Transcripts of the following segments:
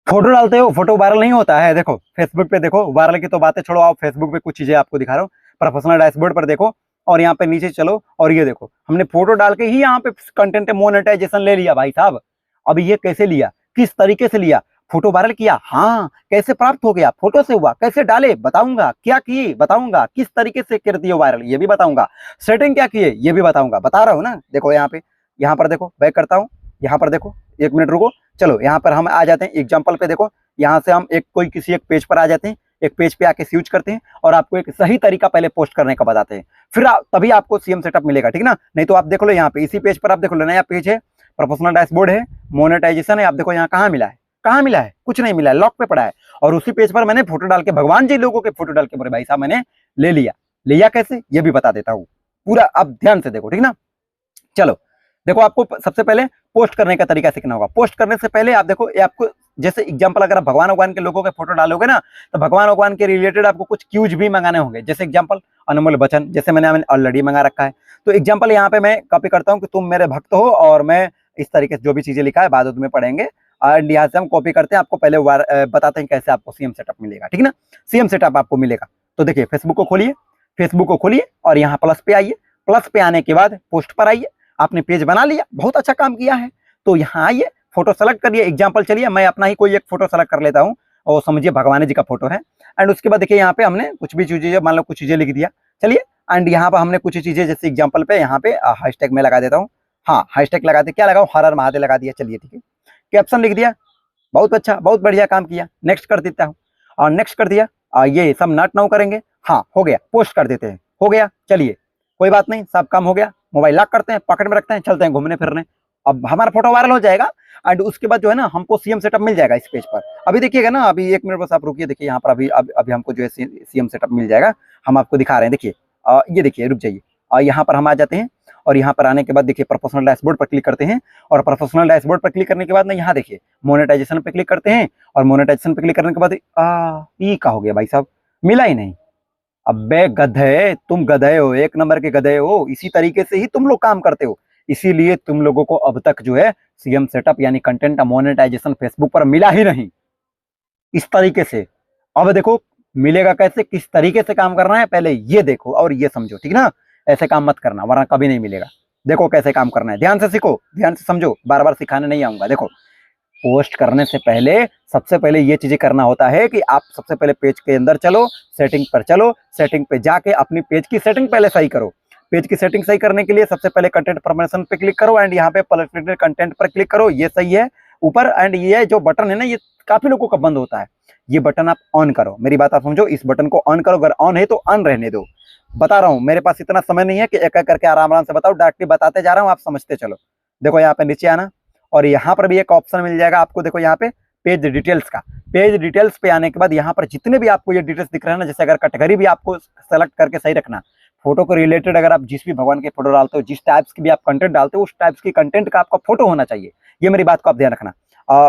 Photo डालते हो, photo viral नहीं होता है। देखो फेसबुक पे देखो, वायरल की तो बातें छोड़ो, आप फेसबुक पे कुछ चीजें आपको दिखा रहा हूँ। प्रोफेशनल डैशबोर्ड पर देखो और यहाँ पे नीचे चलो और ये देखो, हमने फोटो डाल के ही यहाँ पे कंटेंट मोनेटाइजेशन ले लिया भाई साहब। अब ये कैसे लिया, किस तरीके से लिया? फोटो वायरल किया, हाँ कैसे प्राप्त हो गया? फोटो से हुआ, कैसे डाले बताऊंगा, क्या किए बताऊंगा, किस तरीके से कर दिए वायरल ये भी बताऊंगा, सेटिंग क्या किए ये भी बताऊंगा, बता रहा हूँ ना। देखो यहाँ पर देखो, बैक करता हूँ, यहाँ पर देखो, 1 मिनट रुको। चलो यहाँ पर हम आ जाते हैं एग्जाम्पल पे। देखो यहाँ से हम किसी एक पेज पर आ जाते हैं, एक पेज पे आके यूज करते हैं और आपको एक सही तरीका पहले पोस्ट करने का बताते हैं, फिर तभी आपको सीएम सेटअप मिलेगा, ठीक ना। नहीं तो आप देख लो यहाँ पे इसी पेज पर, आप देखो नया पेज है, प्रोफेशनल डैशबोर्ड है, मोनेटाइजेशन है। आप देखो यहाँ कहाँ मिला है, कहाँ मिला है? कुछ नहीं मिला है, लॉक पे पड़ा है। और उसी पेज पर मैंने फोटो डाल के, भगवान जी लोगों के फोटो डाल के, बोले भाई साहब मैंने ले लिया। लिया कैसे ये भी बता देता हूँ पूरा, अब ध्यान से देखो, ठीक ना। चलो देखो, आपको सबसे पहले पोस्ट करने का तरीका सीखना होगा। पोस्ट करने से पहले आप देखो, ये आपको जैसे एग्जांपल, अगर आप भगवान के लोगों के फोटो डालोगे ना, तो भगवान के रिलेटेड आपको कुछ क्यूज भी मंगाने होंगे। जैसे एग्जांपल अनमोल बचन, जैसे मैंने ऑलरेडी मंगा रखा है। तो एग्जांपल यहाँ पे मैं कॉपी करता हूँ कि तुम मेरे भक्त हो, और मैं इस तरीके से जो भी चीजें लिखा है बाद में पढ़ेंगे, और यहाँ से हम कॉपी करते हैं, आपको पहले बताते हैं कैसे आपको सीएम सेटअप मिलेगा, ठीक ना। सीएम सेटअप आपको मिलेगा तो देखिए, फेसबुक को खोलिए, फेसबुक को खोलिए और यहाँ प्लस पे आइए। प्लस पे आने के बाद पोस्ट पर आइए। आपने पेज बना लिया, बहुत अच्छा काम किया है। तो यहाँ आइए, फोटो सेलेक्ट करिए। एग्जांपल चलिए मैं अपना ही कोई एक फोटो सेलेक्ट कर लेता हूँ, और समझिए भगवान जी का फोटो है। एंड उसके बाद देखिए यहाँ पे हमने कुछ भी चीजें, मान लो कुछ चीजें लिख दिया, चलिए। एंड यहाँ पर हमने कुछ चीजें, जैसे एग्जांपल पे यहाँ पे हैशटैग में लगा देता हूँ। हाँ हैशटैग लगाते, क्या लगाऊं, हर हर महादेव लगा दिया, चलिए ठीक है। कैप्शन लिख दिया, बहुत अच्छा, बहुत बढ़िया काम किया। नेक्स्ट कर देता हूँ, और नेक्स्ट कर दिया। ये सब नोट नाउ करेंगे, हाँ हो गया। पोस्ट कर देते हैं, हो गया, चलिए कोई बात नहीं, सब काम हो गया। मोबाइल लॉक करते हैं, पॉकेट में रखते हैं, चलते हैं घूमने फिरने। अब हमारा फोटो वायरल हो जाएगा, एंड उसके बाद जो है ना, हमको सीएम सेटअप मिल जाएगा इस पेज पर। अभी देखिएगा ना, अभी 1 मिनट बस आप रुकिए, देखिए यहाँ पर अभी हमको जो है सीएम सेटअप मिल जाएगा। हम आपको दिखा रहे हैं, देखिए ये देखिए, रुक जाइए। यहाँ पर हम आ जाते हैं, और यहाँ पर आने के बाद देखिए प्रोफेशनल डैशबोर्ड पर क्लिक करते हैं। और प्रोफेशनल डैशबोर्ड पर क्लिक करने के बाद ना, यहाँ देखिए मोनेटाइजेशन पे क्लिक करते हैं। और मोनेटाइजेशन पे क्लिक करने के बाद ये का हो गया भाई साहब, मिला ही नहीं। अबे गधे, तुम गधे हो, 1 नंबर के गधे हो। इसी तरीके से ही तुम लोग काम करते हो, इसीलिए तुम लोगों को अब तक जो है सीएम सेटअप यानी कंटेंट मोनेटाइजेशन फेसबुक पर मिला ही नहीं इस तरीके से। अब देखो मिलेगा कैसे, किस तरीके से काम करना है, पहले ये देखो और ये समझो, ठीक ना। ऐसे काम मत करना, वरना कभी नहीं मिलेगा। देखो कैसे काम करना है, ध्यान से सीखो, ध्यान से समझो, बार बार सिखाने नहीं आऊंगा। देखो पोस्ट करने से पहले सबसे पहले ये चीजें करना होता है कि आप सबसे पहले पेज के अंदर चलो, सेटिंग पर चलो, सेटिंग पे जाके अपनी पेज की सेटिंग पहले सही करो। पेज की सेटिंग सही करने के लिए सबसे पहले कंटेंट परमिशन पे क्लिक करो, एंड यहाँ पे पॉलिटिकल कंटेंट पर क्लिक करो, ये सही है ऊपर। एंड ये जो बटन है ना, ये काफी लोगों का बंद होता है, ये बटन आप ऑन करो। मेरी बात आप समझो, इस बटन को ऑन करो, अगर ऑन है तो ऑन रहने दो। बता रहा हूँ, मेरे पास इतना समय नहीं है कि एक एक करके आराम आराम से बताओ, डायरेक्टली बताते जा रहा हूँ, आप समझते चलो। देखो यहाँ पे नीचे आना, और यहाँ पर भी एक ऑप्शन मिल जाएगा आपको, देखो यहाँ पे पेज डिटेल्स का। पेज डिटेल्स पे आने के बाद यहाँ पर जितने भी आपको ये डिटेल्स दिख रहे हैं ना, जैसे अगर कैटेगरी भी आपको सेलेक्ट करके सही रखना, फोटो को रिलेटेड अगर आप जिस भी भगवान के फोटो डालते हो, जिस टाइप्स की भी आप कंटेंट डालते हो, उस टाइप्स की कंटेंट का आपका फोटो होना चाहिए। ये मेरी बात को आप ध्यान रखना।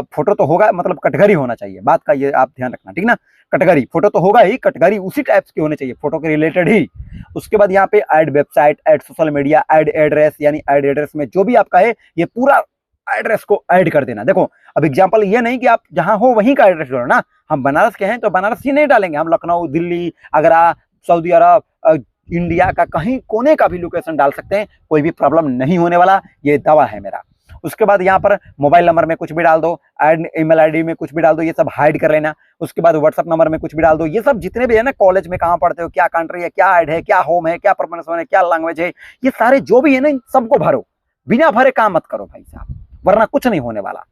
फोटो तो होगा, मतलब कैटेगरी होना चाहिए, बात का ये आप ध्यान रखना, ठीक ना। कैटेगरी, फोटो तो होगा ही, कैटेगरी उसी टाइप्स की होनी चाहिए, फोटो के रिलेटेड ही। उसके बाद यहाँ पे add website, add social media, add address, यानी ऐड एड्रेस में जो भी आपका है, ये पूरा एड्रेस को ऐड कर देना। देखो अब एग्जांपल ये नहीं कि आप जहां हो वहीं का एड्रेस डालो ना। हम बनारस के हैं तो बनारस ही नहीं डालेंगे, हम लखनऊ, दिल्ली, आगरा, सऊदी अरब, इंडिया का कहीं कोने का भी लोकेशन डाल सकते हैं, कोई भी प्रॉब्लम नहीं होने वाला, ये दावा है मेरा। उसके बाद यहाँ पर मोबाइल नंबर में कुछ भी डाल दो, एड ईमेल आईडी में कुछ भी डाल दो, ये सब हाइड कर लेना। उसके बाद व्हाट्सएप नंबर में कुछ भी डाल दो, ये सब जितने भी है ना, कॉलेज में कहाँ पढ़ते हो, क्या कंट्री है, क्या ऐड है, क्या होम है, क्या परफॉर्मेंस है, क्या लैंग्वेज है, ये सारे जो भी है ना, इन सबको भरो। बिना भरे काम मत करो भाई साहब, वरना कुछ नहीं होने वाला।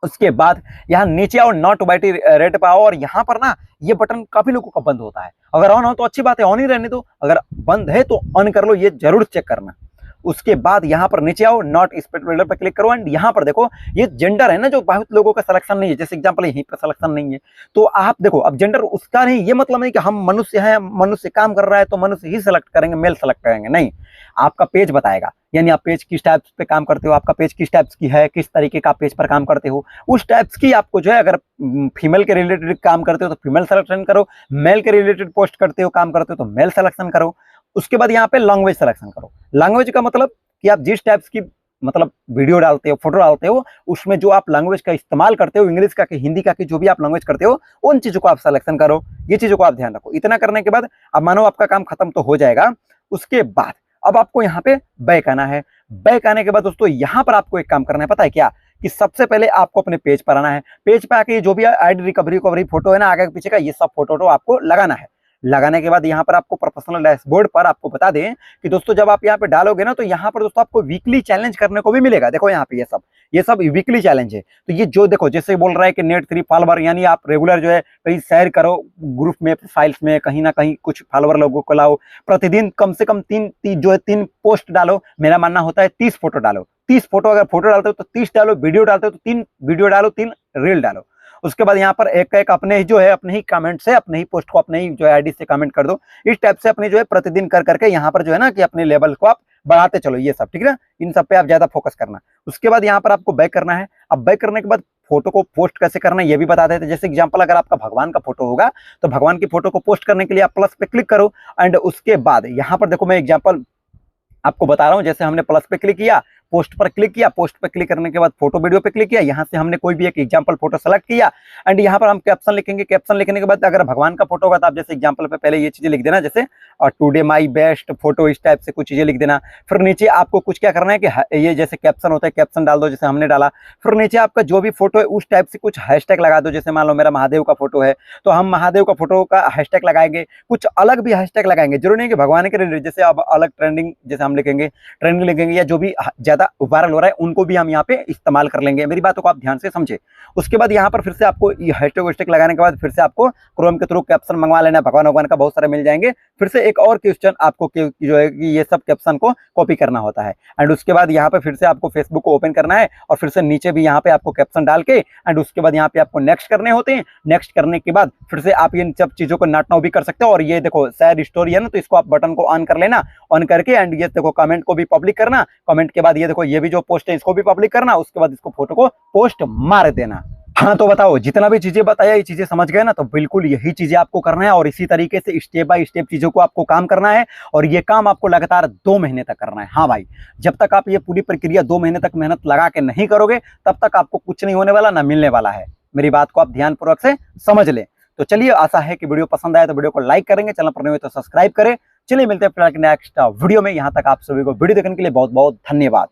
उसके बाद यहाँ नीचे आओ, नॉट वाइटी रेड पे आओ, और यहाँ पर ना ये बटन काफी लोगों का बंद होता है। अगर ऑन हो तो अच्छी बात है, ऑन ही रहने दो, अगर बंद है तो ऑन कर लो, ये जरूर चेक करना। उसके बाद यहाँ पर नीचे आओ, नॉट स्पेट बिल्डर पर क्लिक करो, एंड यहाँ पर देखो ये जेंडर है ना, जो बहुत लोगों का सिलेक्शन नहीं है, जैसे एग्जांपल यहीं पर सिलेक्शन नहीं है, तो आप देखो अब जेंडर उसका नहीं, ये मतलब नहीं कि हम मनुष्य हैं, मनुष्य काम कर रहा है तो मनुष्य ही सिलेक्ट करेंगे, मेल सेलेक्ट करेंगे, नहीं। आपका पेज बताएगा, यानी आप पेज किस टाइप पे काम करते हो, आपका पेज किस टाइप्स की है, किस तरीके का पेज पर काम करते हो, उस टाइप्स की आपको जो है, अगर फीमेल के रिलेटेड काम करते हो तो फीमेल सिलेक्शन करो, मेल के रिलेटेड पोस्ट करते हो, काम करते हो तो मेल सिलेक्शन करो। उसके बाद यहाँ पे लैंग्वेज सिलेक्शन करो। लैंग्वेज का मतलब कि आप जिस टाइप्स की मतलब वीडियो डालते हो, फोटो डालते हो, उसमें जो आप लैंग्वेज का इस्तेमाल करते हो, इंग्लिश का कि हिंदी का कि जो भी आप लैंग्वेज करते हो, उन चीज़ों को आप सिलेक्शन करो। ये चीज़ों को आप ध्यान रखो। इतना करने के बाद अब मानो आपका काम खत्म तो हो जाएगा। उसके बाद अब आपको यहाँ पे बैक आना है। बैक आने के बाद दोस्तों यहाँ पर आपको एक काम करना है, पता है क्या? कि सबसे पहले आपको अपने पेज पर आना है। पेज पे आके जो भी आईडी रिकवरी फोटो है ना, आगे पीछे का, ये सब फोटो आपको लगाना है। लगाने के बाद यहाँ पर आपको प्रोफेशनल डैशबोर्ड पर आपको बता दें कि दोस्तों जब आप यहाँ पे डालोगे ना, तो यहाँ पर दोस्तों आपको वीकली चैलेंज करने को भी मिलेगा। देखो यहाँ पे ये सब वीकली चैलेंज है। तो ये जो देखो जैसे बोल रहा है कि नेट 3 फॉलोवर, यानी आप रेगुलर जो है कहीं शेयर करो ग्रुप में, फाइल्स में, कहीं ना कहीं कुछ फॉलोवर लोगों को लाओ, प्रतिदिन कम से कम 3 पोस्ट डालो। मेरा मानना होता है 30 फोटो डालो। 30 फोटो अगर फोटो डालते हो तो 30 डालो, वीडियो डालते हो तो 3 वीडियो डालो, 3 रील डालो। उसके बाद यहाँ पर एक एक अपने ही जो है अपने ही कमेंट से, अपने ही पोस्ट को अपने ही जो है आईडी से कमेंट कर दो। इस टाइप से अपनी जो है प्रतिदिन कर करके यहाँ पर जो है ना कि अपने लेवल को आप बढ़ाते चलो। ये सब ठीक है ना, इन सब पे आप ज्यादा फोकस करना। उसके बाद यहाँ पर आपको बैक करना है। अब बैक करने के बाद फोटो को पोस्ट कैसे करना है ये भी बता देते हैं। जैसे एग्जांपल, अगर आपका भगवान का फोटो होगा तो भगवान की फोटो को पोस्ट करने के लिए आप प्लस पे क्लिक करो। एंड उसके बाद यहाँ पर देखो मैं एग्जांपल आपको बता रहा हूं। जैसे हमने प्लस पे क्लिक किया, पोस्ट पर क्लिक किया, पोस्ट पे क्लिक करने के बाद फोटो वीडियो पे क्लिक किया, यहां से हमने कोई भी एक एग्जांपल फोटो सेलेक्ट किया। एंड यहां पर हम कैप्शन लिखेंगे। कैप्शन लिखने के बाद अगर भगवान का फोटो होगा तो आप जैसे एग्जांपल पे पहले ये चीजें लिख देना, जैसे टुडे माई बेस्ट फोटो, इस टाइप से कुछ चीजें लिख देना। फिर नीचे आपको कुछ क्या करना है कि ये जैसे कैप्शन होता है, कैप्शन डाल दो जैसे हमने डाला। फिर नीचे आपका जो भी फोटो है उस टाइप से कुछ हैशटैग लगा दो। जैसे मान लो मेरा महादेव का फोटो है तो हम महादेव का फोटो का हैशटैग लगाएंगे। कुछ अलग भी हैशटैग लगाएंगे, जरूरी नहीं कि भगवान के रिलेटेड। जैसे अब अलग ट्रेंडिंग जैसे हम लिखेंगे, ट्रेंडिंग लिखेंगे, या जो भी ज्यादा वायरल हो रहा है उनको भी हम यहाँ पे इस्तेमाल कर लेंगे। मेरी बातों को आप ध्यान से समझे। उसके बाद यहाँ पर फिर से आपको हैशटैग वैशटैग लगाने के बाद फिर से आपको क्रोम के थ्रू कैप्शन मंगवा लेना। भगवान का बहुत सारे मिल जाएंगे। फिर से एक और क्वेश्चन आपको जो है कि ये सब कैप्शन को कॉपी करना होता है। एंड उसके बाद यहाँ पे फिर से आपको फेसबुक को ओपन करना है और फिर से नीचे भी यहाँ पे आपको कैप्शन डाल के, एंड उसके बाद यहाँ पे आपको नेक्स्ट करने होते हैं। नेक्स्ट करने के बाद फिर से आप इन सब चीजों को नोट नाउ भी कर सकते हो। और ये देखो शेयर स्टोरी है ना, तो इसको आप बटन को ऑन कर लेना। ऑन करके एंड ये देखो कमेंट को भी पब्लिक करना। कमेंट के बाद ये देखो ये भी जो पोस्ट है इसको भी पब्लिक करना। उसके बाद इसको फोटो को पोस्ट मार देना। हाँ तो बताओ, जितना भी चीजें बताया ये चीजें समझ गए ना? तो बिल्कुल यही चीजें आपको करना है और इसी तरीके से स्टेप बाय स्टेप चीजों को आपको काम करना है। और ये काम आपको लगातार 2 महीने तक करना है। हाँ भाई, जब तक आप ये पूरी प्रक्रिया 2 महीने तक मेहनत लगा के नहीं करोगे तब तक आपको कुछ नहीं होने वाला, ना मिलने वाला है। मेरी बात को आप ध्यानपूर्वक से समझ लें। तो चलिए, आशा है कि वीडियो पसंद आया तो वीडियो को लाइक करेंगे, चैनल पर नए हो तो सब्सक्राइब करें। चलिए मिलते हैं फिलहाल नेक्स्ट वीडियो में। यहाँ तक आप सभी को वीडियो देखने के लिए बहुत बहुत धन्यवाद।